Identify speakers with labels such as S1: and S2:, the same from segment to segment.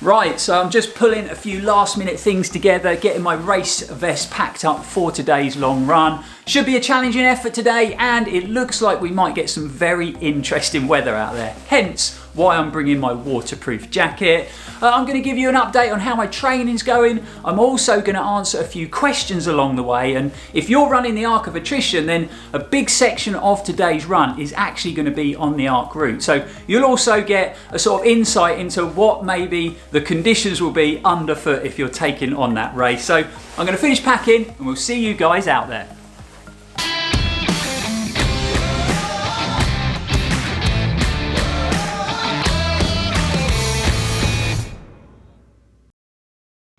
S1: Right, so I'm just pulling a few last minute things together, getting my race vest packed up for today's long run. Should be a challenging effort today, and it looks like we might get some very interesting weather out there. Hence why I'm bringing my waterproof jacket. I'm going to give you an update on how my training's going. I'm also going to answer a few questions along the way, and if you're running the Arc of Attrition, then a big section of today's run is actually going to be on the Arc route. So you'll also get a sort of insight into what maybe the conditions will be underfoot if you're taking on that race. So I'm going to finish packing and we'll see you guys out there.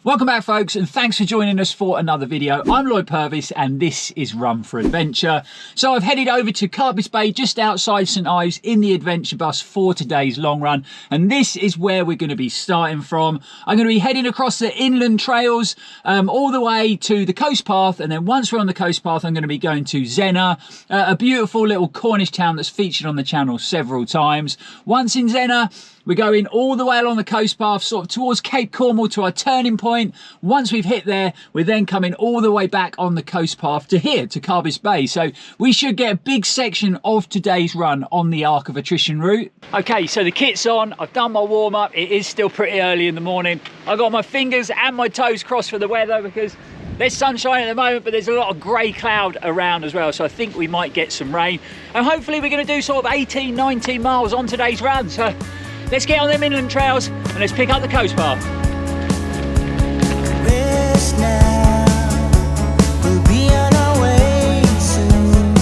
S1: Welcome back, folks, and thanks for joining us for another video. I'm Lloyd Purvis and this is Run4Adventure. So I've headed over to Karud Bay just outside St Ives in the adventure bus for today's long run, and this is where we're going to be starting from. I'm going to be heading across the inland trails all the way to the coast path, and then once we're on the coast path I'm going to be going to Zena, a beautiful little Cornish town that's featured on the channel several times. Once in Zena, we're going all the way along the coast path, sort of towards Cape Cornwall to our turning point. Once we've hit there, we're then coming all the way back on the coast path to here, to Karud Bay. So we should get a big section of today's run on the Arc of Attrition route. Okay, so the kit's on. I've done my warm up. It is still pretty early in the morning. I've got my fingers and my toes crossed for the weather because there's sunshine at the moment, but there's a lot of grey cloud around as well. So I think we might get some rain. And hopefully we're going to do sort of 18, 19 miles on today's run. So let's get on them inland trails and let's pick up the coast path.
S2: Rest now, we'll be on our way soon.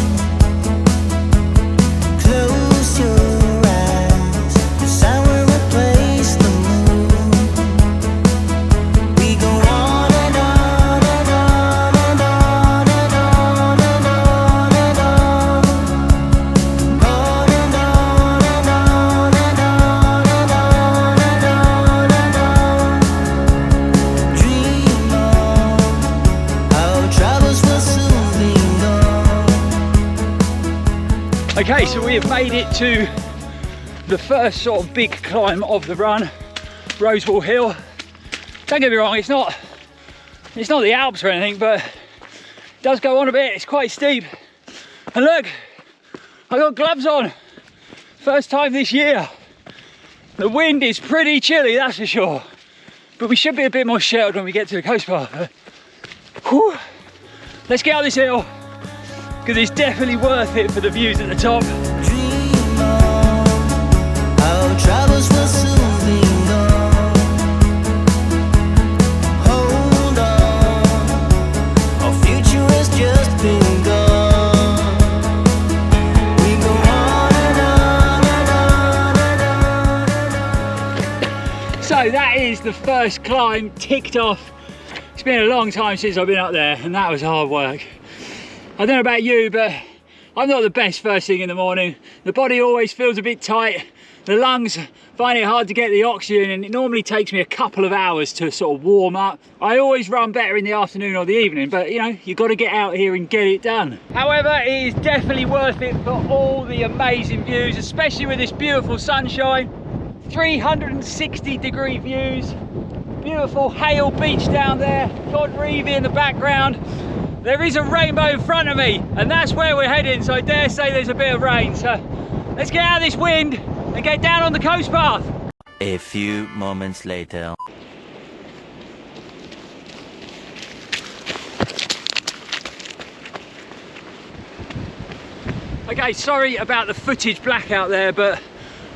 S2: Close your eyes, the sun will replace the moon. We go on and on and on and on and on and on and on. On and on and on and on and on and on and on. Dream on, our troubles will soon be gone.
S1: Okay, so we have made it to the first sort of big climb of the run, Rosewall Hill. Don't get me wrong, it's not the Alps or anything, but it does go on a bit. It's quite steep. And look, I got gloves on. First time this year. The wind is pretty chilly, that's for sure. But we should be a bit more sheltered when we get to the coast path. Whew. Let's get up this hill, because it's definitely worth it for the views at the top.
S2: Dream on, our troubles will soon be gone. Hold on, our future has just begun. We go on and on and on and on and on.
S1: So that is the first climb ticked off. It's been a long time since I've been up there, and that was hard work. I don't know about you, but I'm not the best first thing in the morning. The body always feels a bit tight. The lungs find it hard to get the oxygen, and it normally takes me a couple of hours to sort of warm up. I always run better in the afternoon or the evening, but you know, you've got to get out here and get it done. However, it is definitely worth it for all the amazing views, especially with this beautiful sunshine. 360-degree views. Beautiful Hale Beach down there. Cod Reevy in the background. There is a rainbow in front of me, and that's where we're heading, so I dare say there's a bit of rain. So let's get out of this wind and get down on the coast path.
S3: A few moments later.
S1: Okay, sorry about the footage blackout there, but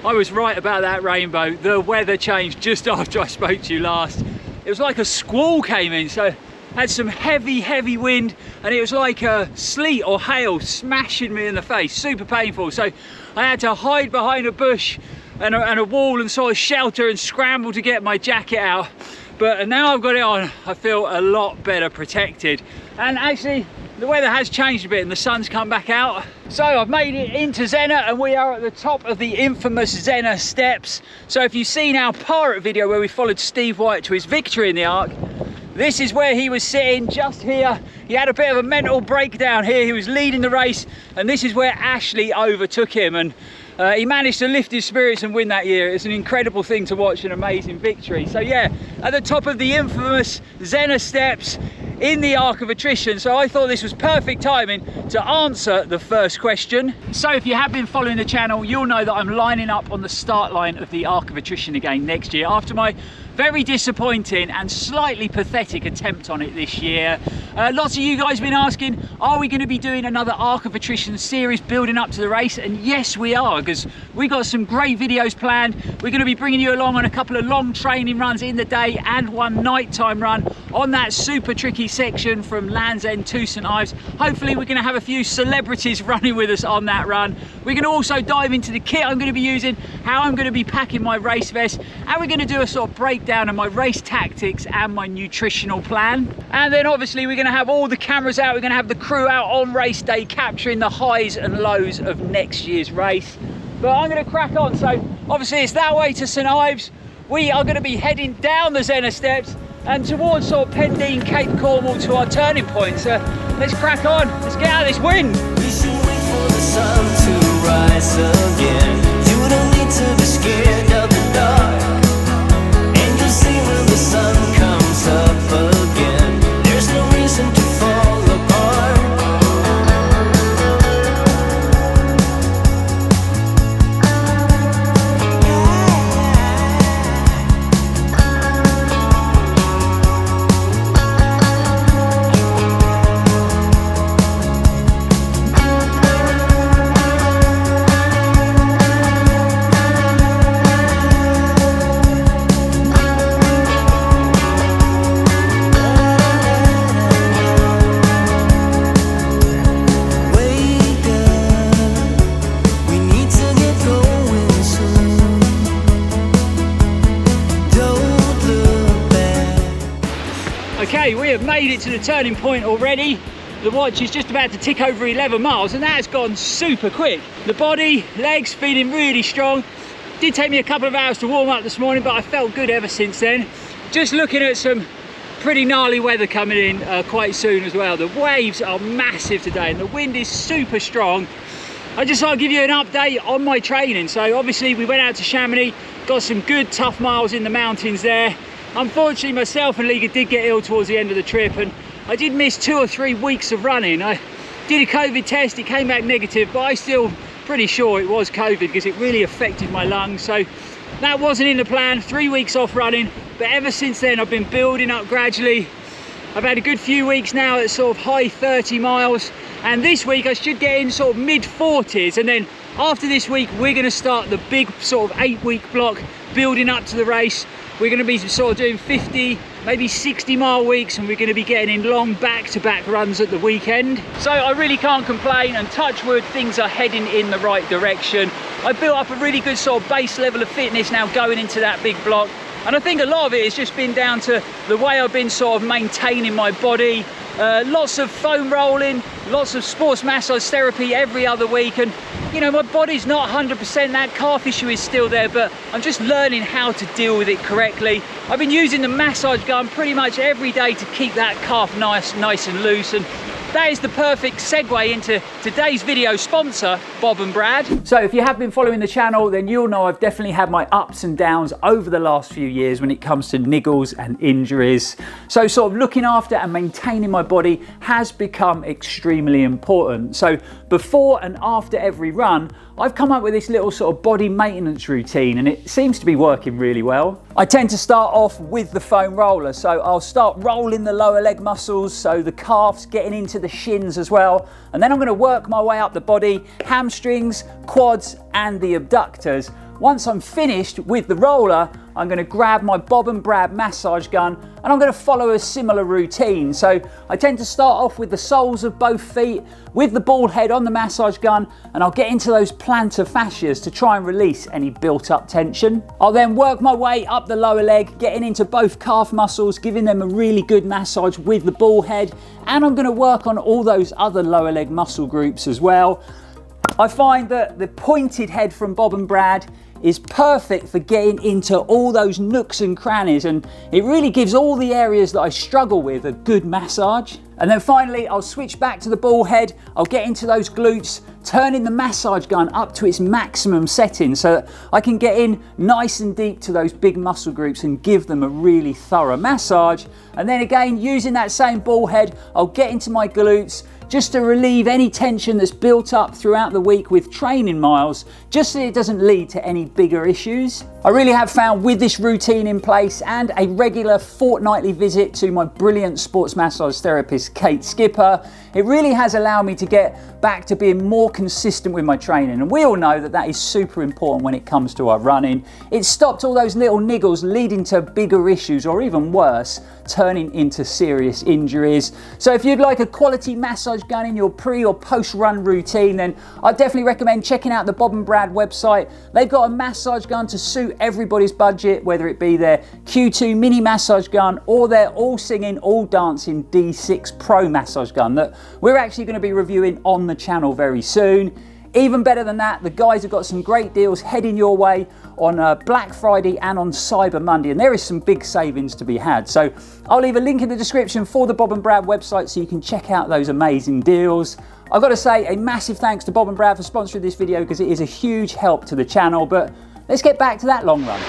S1: I was right about that rainbow. The weather changed just after I spoke to you last. It was like a squall came in, so had some heavy wind, and it was like sleet or hail smashing me in the face. Super painful. So I had to hide behind a bush and a wall and sort of shelter and scramble to get my jacket out. But now I've got it on, I feel a lot better protected. And actually, the weather has changed a bit and the sun's come back out. So I've made it into Zena, and we are at the top of the infamous Zena steps. So if you've seen our pirate video where we followed Steve White to his victory in the Arc, this is where he was sitting, just here. He had a bit of a mental breakdown here. He was leading the race, and this is where Ashley overtook him. And He managed to lift his spirits and win that year. It's an incredible thing to watch, an amazing victory. So yeah, at the top of the infamous Zena steps in the Arc of Attrition. So I thought this was perfect timing to answer the first question. So if you have been following the channel, you'll know that I'm lining up on the start line of the Arc of Attrition again next year after my very disappointing and slightly pathetic attempt on it this year. Lots of you guys have been asking, are we going to be doing another Arc of Attrition series building up to the race? And yes, we are, because we got some great videos planned. We're going to be bringing you along on a couple of long training runs in the day and one nighttime run on that super tricky section from Land's End to St Ives. Hopefully we're going to have a few celebrities running with us on that run. We're going to also dive into the kit I'm going to be using, how I'm going to be packing my race vest, and we're going to do a sort of breakdown of my race tactics and my nutritional plan. And then obviously we're going to have all the cameras out, we're going to have the crew out on race day capturing the highs and lows of next year's race. But I'm going to crack on. So obviously it's that way to St Ives. We are going to be heading down the Zena steps and towards sort of Pendine, Cape Cornwall to our turning point. So let's crack on, let's get out of this wind.
S2: We should wait for the sun to rise again. You don't need to be scared of the dark. And you'll see when the sun comes up again. There's no reason to fall apart.
S1: Okay, we have made it to the turning point already. The watch is just about to tick over 11 miles and that has gone super quick. The body, legs feeling really strong. Did take me a couple of hours to warm up this morning, but I felt good ever since then. Just looking at some pretty gnarly weather coming in quite soon as well. The waves are massive today and the wind is super strong. I just thought I'd give you an update on my training. So obviously we went out to Chamonix, got some good tough miles in the mountains there. Unfortunately myself and Liga did get ill towards the end of the trip and I did miss 2 or 3 weeks of running. I did a COVID test, it came back negative, but I still pretty sure it was COVID because it really affected my lungs. So that wasn't in the plan, 3 weeks off running, but ever since then I've been building up gradually. I've had a good few weeks now at sort of high 30 miles and this week I should get in sort of mid 40s, and then after this week we're going to start the big sort of 8-week block building up to the race. We're going to be sort of doing 50, maybe 60-mile weeks, and we're going to be getting in long back-to-back runs at the weekend. So I really can't complain, and touch wood, things are heading in the right direction. I built up a really good sort of base level of fitness now going into that big block, and I think a lot of it has just been down to the way I've been sort of maintaining my body. Lots of foam rolling, lots of sports massage therapy every other week, and you know, my body's not 100%, that calf issue is still there, but I'm just learning how to deal with it correctly. I've been using the massage gun pretty much every day to keep that calf nice and loose, and that is the perfect segue into today's video sponsor, Bob and Brad. So if you have been following the channel, then you'll know I've definitely had my ups and downs over the last few years when it comes to niggles and injuries. So sort of looking after and maintaining my body has become extremely important. So before and after every run, I've come up with this little sort of body maintenance routine and it seems to be working really well. I tend to start off with the foam roller. So I'll start rolling the lower leg muscles, so the calves, getting into the shins as well. And then I'm going to work my way up the body, hamstrings, quads and the abductors. Once I'm finished with the roller, I'm going to grab my Bob and Brad massage gun and I'm going to follow a similar routine. So I tend to start off with the soles of both feet with the ball head on the massage gun, and I'll get into those plantar fascias to try and release any built up tension. I'll then work my way up the lower leg, getting into both calf muscles, giving them a really good massage with the ball head, and I'm going to work on all those other lower leg muscle groups as well. I find that the pointed head from Bob and Brad is perfect for getting into all those nooks and crannies, and it really gives all the areas that I struggle with a good massage. And then finally, I'll switch back to the ball head. I'll get into those glutes, turning the massage gun up to its maximum setting so that I can get in nice and deep to those big muscle groups and give them a really thorough massage. And then again, using that same ball head, I'll get into my glutes just to relieve any tension that's built up throughout the week with training miles, just so it doesn't lead to any bigger issues. I really have found with this routine in place and a regular fortnightly visit to my brilliant sports massage therapist, Kate Skipper, it really has allowed me to get back to being more consistent with my training. And we all know that that is super important when it comes to our running. It's stopped all those little niggles leading to bigger issues, or even worse, turning into serious injuries. So if you'd like a quality massage gun in your pre or post run routine, then I definitely recommend checking out the Bob and Brad website. They've got a massage gun to suit everybody's budget, whether it be their Q2 mini massage gun or their all singing, all dancing D6 Pro massage gun that we're actually going to be reviewing on the channel very soon. Even better than that, the guys have got some great deals heading your way on Black Friday and on Cyber Monday, and there is some big savings to be had. So I'll leave a link in the description for the Bob and Brad website so you can check out those amazing deals. I've got to say a massive thanks to Bob and Brad for sponsoring this video, because it is a huge help to the channel. But let's get back to that long run.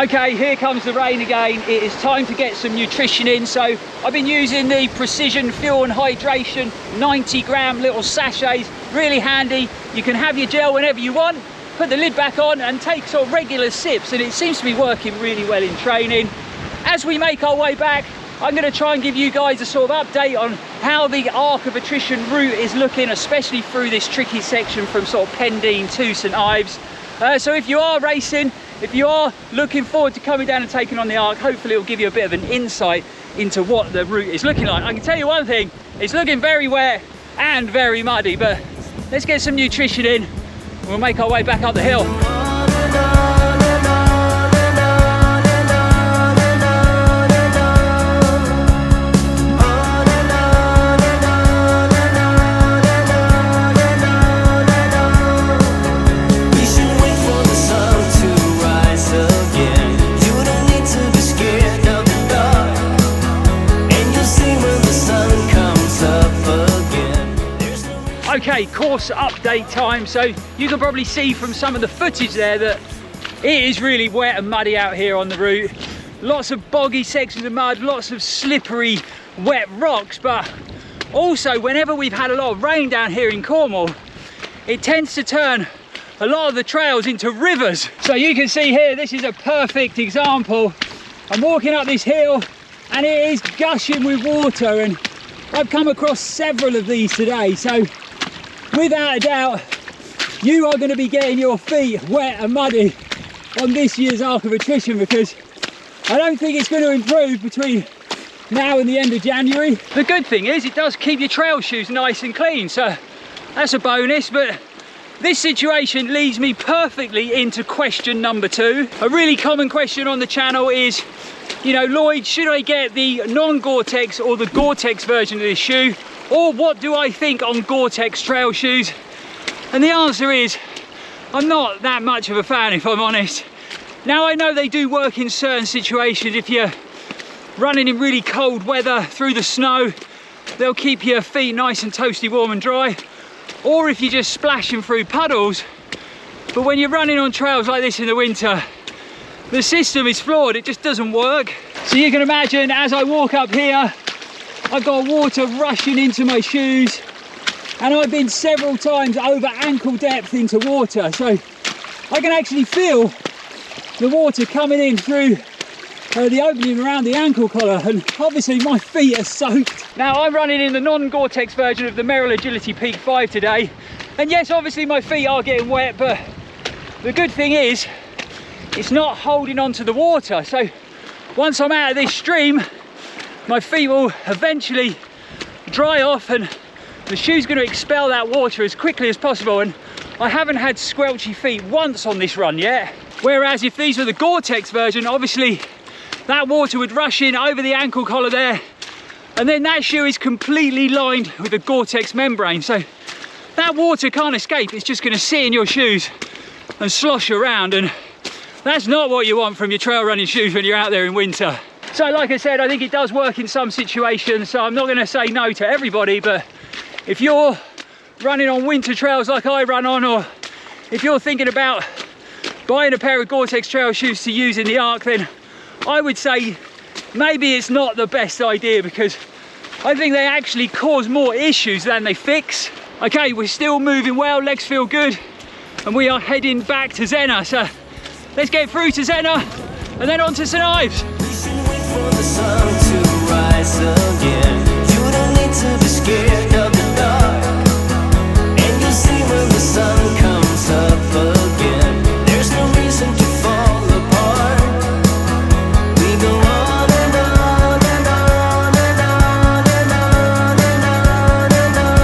S1: Okay, here comes the rain again. It is time to get some nutrition in. So I've been using the Precision Fuel and Hydration 90-gram little sachets. Really handy. You can have your gel whenever you want, put the lid back on and take sort of regular sips, and it seems to be working really well in training. As we make our way back, I'm going to try and give you guys a sort of update on how the Arc of Attrition route is looking, especially through this tricky section from sort of Pendine to St Ives. So if you are racing, if you are looking forward to coming down and taking on the Arc, hopefully it'll give you a bit of an insight into what the route is looking like. I can tell you one thing, it's looking very wet and very muddy, but let's get some nutrition in and we'll make our way back up the hill. Okay, course update time. So you can probably see from some of the footage there that it is really wet and muddy out here on the route. Lots of boggy sections of mud, lots of slippery, wet rocks, but also whenever we've had a lot of rain down here in Cornwall, it tends to turn a lot of the trails into rivers. So you can see here, this is a perfect example. I'm walking up this hill and it is gushing with water, and I've come across several of these today. So without a doubt, you are going to be getting your feet wet and muddy on this year's Arc of Attrition, because I don't think it's going to improve between now and the end of January. The good thing is it does keep your trail shoes nice and clean, so that's a bonus. But this situation leads me perfectly into question number 2. A really common question on the channel is, you know, Lloyd, should I get the non-GoreTex or the GoreTex version of this shoe? Or what do I think on GoreTex trail shoes? And the answer is, I'm not that much of a fan, if I'm honest. Now, I know they do work in certain situations. If you're running in really cold weather through the snow, they'll keep your feet nice and toasty warm and dry. Or if you're just splashing through puddles. But when you're running on trails like this in the winter, the system is flawed, it just doesn't work. So you can imagine, as I walk up here, I've got water rushing into my shoes, and I've been several times over ankle depth into water, so I can actually feel the water coming in through the opening around the ankle collar, and obviously my feet are soaked. Now, I'm running in the non-GoreTex version of the Merrell Agility Peak 5 today, and yes, obviously my feet are getting wet, but the good thing is it's not holding on to the water. So once I'm out of this stream, my feet will eventually dry off and the shoe's going to expel that water as quickly as possible. And I haven't had squelchy feet once on this run yet. Whereas if these were the GoreTex version, obviously that water would rush in over the ankle collar there, and then that shoe is completely lined with a GoreTex membrane. So that water can't escape, it's just going to sit in your shoes and slosh around, and That's not what you want from your trail running shoes when you're out there in winter. So like I said, I think it does work in some situations, so I'm not going to say no to everybody, but if you're running on winter trails like I run on, or if you're thinking about buying a pair of GoreTex trail shoes to use in the Arc, then I would say maybe it's not the best idea, because I think they actually cause more issues than they fix. Okay, we're still moving well, legs feel good, and we are heading back to Zena. So let's get through to Zena and then on to St Ives.
S2: We should wait for the sun to rise again. You don't need to be scared of the dark, and you'll see when the sun comes up again. There's no reason to fall apart. We go on and on and on and on and on and on and on.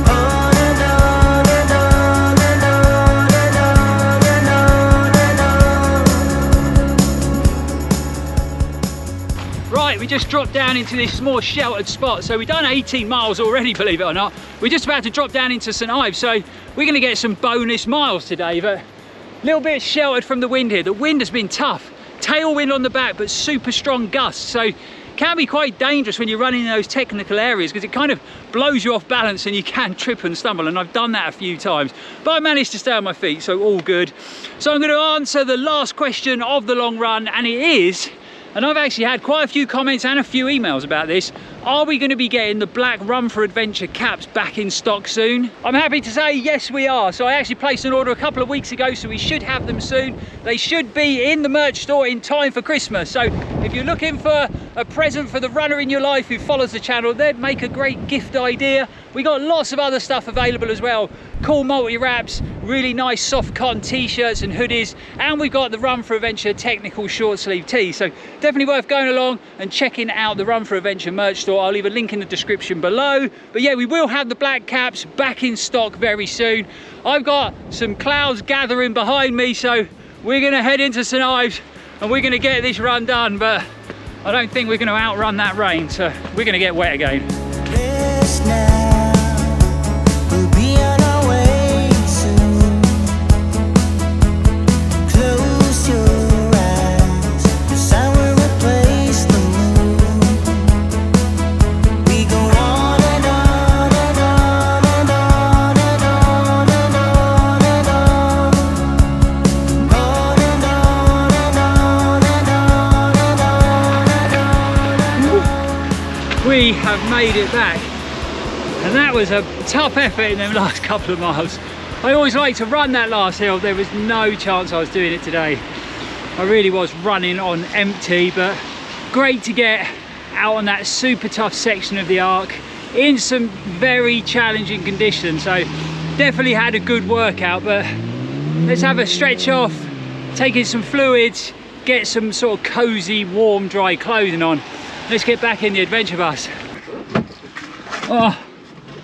S2: On and on and on and on and on and on and on.
S1: Right, we just dropped down into this more sheltered spot. So we've done 18 miles already, believe it or not. We're just about to drop down into St Ives, so we're gonna get some bonus miles today, but a little bit sheltered from the wind here. The wind has been tough. Tailwind on the back, but super strong gusts. So can be quite dangerous when you're running in those technical areas, because it kind of blows you off balance and you can trip and stumble, and I've done that a few times, but I managed to stay on my feet, so all good. So I'm going to answer the last question of the long run, and it is, and I've actually had quite a few comments and a few emails about this, are we going to be getting the black Run4Adventure caps back in stock soon? I'm happy to say yes we are. So I actually placed an order a couple of weeks ago, so we should have them soon. They should be in the merch store in time for Christmas. So if you're looking for a present for the runner in your life who follows the channel, they'd make a great gift idea. We got lots of other stuff available as well. Cool multi-wraps, really nice soft cotton t-shirts and hoodies, and we've got the Run4Adventure technical short sleeve tee. So definitely worth going along and checking out the Run4Adventure merch store. I'll leave a link in the description below. But yeah, we will have the black caps back in stock very soon. I've got some clouds gathering behind me, so we're gonna head into St Ives and we're gonna get this run done, but I don't think we're gonna outrun that rain, so we're gonna get wet again.
S2: This now, we'll be on our way soon. Close your eyes, the sun will replace the moon. We go on and on and on and on and on and on and on. On and on and on and on and on and on.
S1: We have made it back, and that was a tough effort in them last couple of miles. I always like to run that last hill. There was no chance I was doing it today. I really was running on empty, but great to get out on that super tough section of the Arc in some very challenging conditions. So definitely had a good workout, but let's have a stretch off, take in some fluids, get some sort of cozy, warm, dry clothing on. Let's get back in the adventure bus. Oh,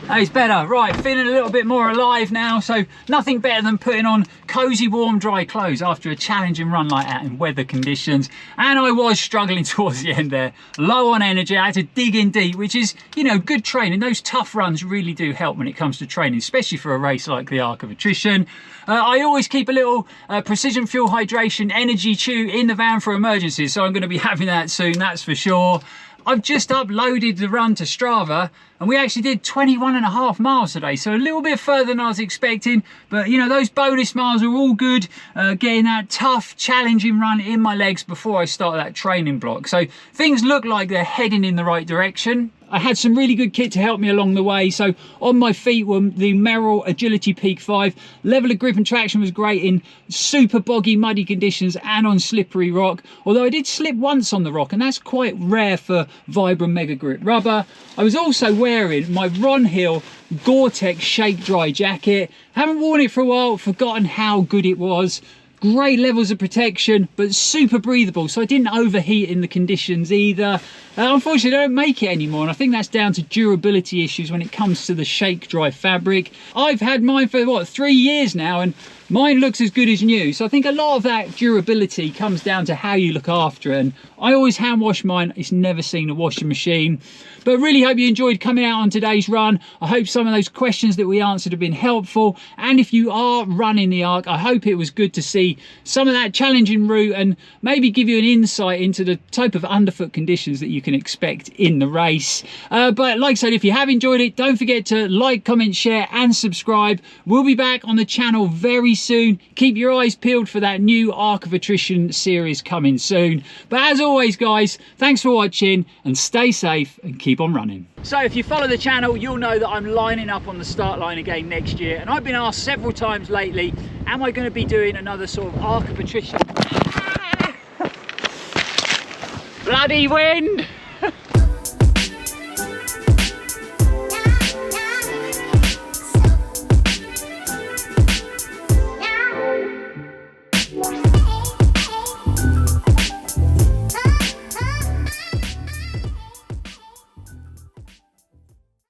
S1: that is better. Right, feeling a little bit more alive now, so nothing better than putting on cozy, warm, dry clothes after a challenging run like that in weather conditions. And I was struggling towards the end there, low on energy. I had to dig in deep, which is, you know, good training. Those tough runs really do help when it comes to training, especially for a race like the Arc of Attrition. I always keep a little precision fuel hydration energy chew in the van for emergencies, so I'm going to be having that soon, that's for sure. I've just uploaded the run to Strava, and we actually did 21.5 miles today, so a little bit further than I was expecting, but you know, those bonus miles are all good, getting that tough, challenging run in my legs before I start that training block. So things look like they're heading in the right direction. I had some really good kit to help me along the way. So on my feet were the Merrell Agility Peak 5. Level of grip and traction was great in super boggy, muddy conditions and on slippery rock. Although I did slip once on the rock, and that's quite rare for Vibram Mega Grip rubber. I was also wearing my Ron Hill GoreTex Shake Dry jacket. Haven't worn it for a while, forgotten how good it was. Great levels of protection, but super breathable, so I didn't overheat in the conditions either. Unfortunately, I don't make it anymore, and I think that's down to durability issues when it comes to the Shake Dry fabric. I've had mine for, what, 3 years now, and Mine looks as good as new, so I think a lot of that durability comes down to how you look after it. And I always hand wash mine. It's never seen a washing machine. But really hope you enjoyed coming out on today's run. I hope some of those questions that we answered have been helpful, and if you are running the Arc, I hope it was good to see some of that challenging route and maybe give you an insight into the type of underfoot conditions that you can expect in the race. But like I said, if you have enjoyed it, don't forget to like, comment, share and subscribe. We'll be back on the channel very soon. Keep your eyes peeled for that new Arc of Attrition series coming soon. But as always guys, thanks for watching and stay safe and keep on running. So if you follow the channel, you'll know that I'm lining up on the start line again next year, and I've been asked several times lately, am I going to be doing another sort of Arc of Attrition? Bloody wind!